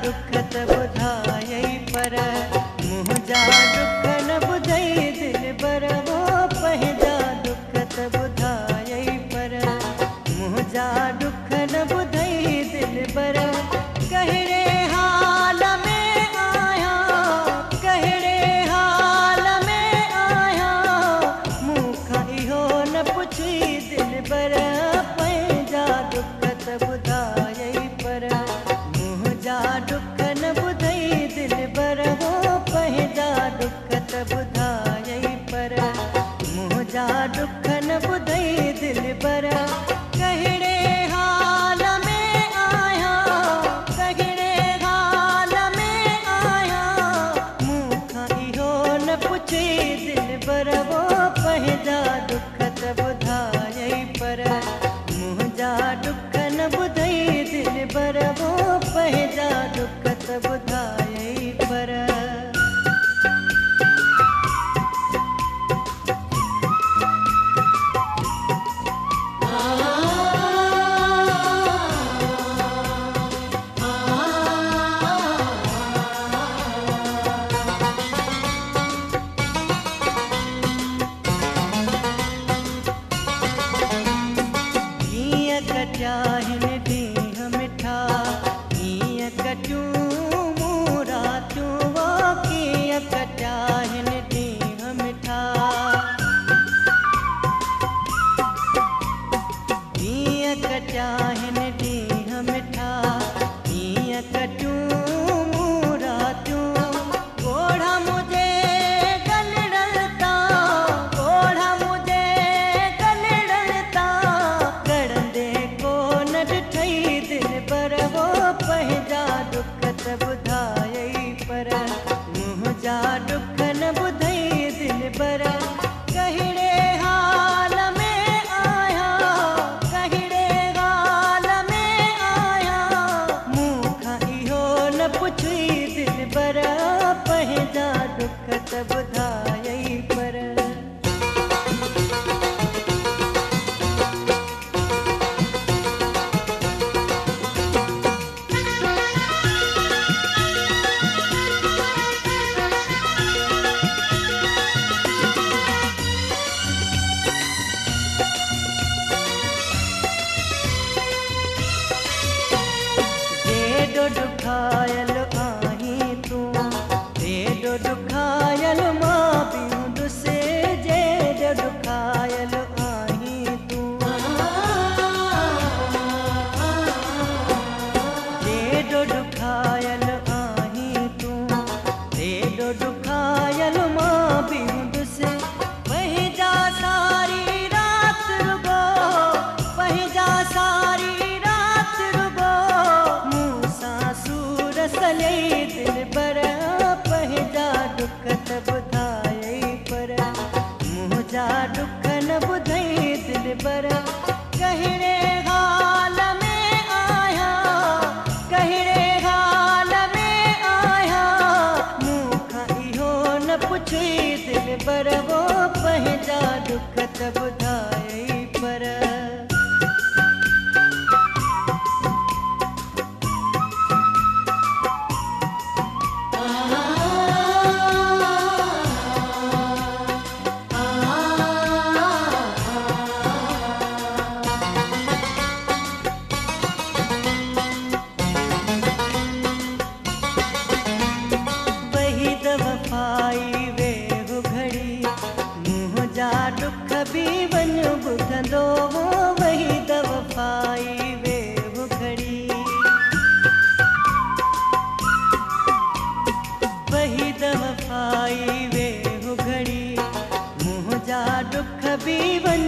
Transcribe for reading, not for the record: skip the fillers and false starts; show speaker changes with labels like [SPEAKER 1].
[SPEAKER 1] दुख त ॿुधायई पर मुंहिंजा दुख न ॿुधई दिलबर वो पंहिंजा दुख त ॿुधायई पर मुंहिंजा दुख न ॿुधई दिलबर कहिड़े हाल में आहियां कहिड़े हाल में आहियां मूंखां इहो न पुछी दिलबर पंहिंजा दुख त ॿुधायई पर मुंहिंजा दुख न ॿुधई दिलबर वो पंहिंजा दुख त ॿुधायई पर मुंहिंजा दुख न ॿुधई दिलबर कहिड़े हाल में आहियां कहिड़े हाल में आहियां मूंखां इहो न पुछी दिलबर वो पंहिंजा दुख त ॿुधायई पर मुंहिंजा दुख न ॿुधई दिलबर वो पंहिंजा दुख त ॿुधायई पर कटिया हिन ॾींहं मिठा कीअं कटियूं मूं रातियूं वो कीअं कटिया हिन ॾींहं मिठा कीअं कटिया हिन ॾींहं मिठा कीअं कटियूं मूं रातियूं ॻोढ़ा मुंहिंजे गलड़नि तां ॻोढ़ा मुंहिंजे गलड़नि तां कड़ंदे कोन ॾिठई दिलबर वो पंहिंजा दुख त ॿुधायई पर मुंहिंजा दुख न ॿुधई दिलबर कहिड़े हाल में आहियां कहिड़े हाल में आहियां मूंखां इहो न पुछी दिलबर पंहिंजा दुख त ॿुधायई पर ॾेढो ॾुखायल आहीं तूं ॾेढो ॾुखायल मां बि हूंदुसि जेॾो ॾुखायल आहीं तूं ॾेढो ॾुखायल आहीं तूं ॾेढो ॾुखायल मां बि हूंदुसि पंहिंजा सारी राति रुगो पंहिंजा सारी राति रुगो मूंसां सूर सलई दिलबर पंहिंजा दुख त ॿुधायई पर मुंहिंजा दुख न ॿुधई दिलबर कहिड़े हाल में आहियां कहिड़े हाल में आहियां मूंखां इहो न पुछी दिलबर वो पंहिंजा दुख त ॿुधायई पर वही दफ़ाई वेहु घड़ी मुंहिंजा दुख बि वञ ॿुधंदो वो वही दफ़ाई वेहु घड़ी वही दफ़ाई वेहु घड़ी मुंहिंजा दुख बि वञ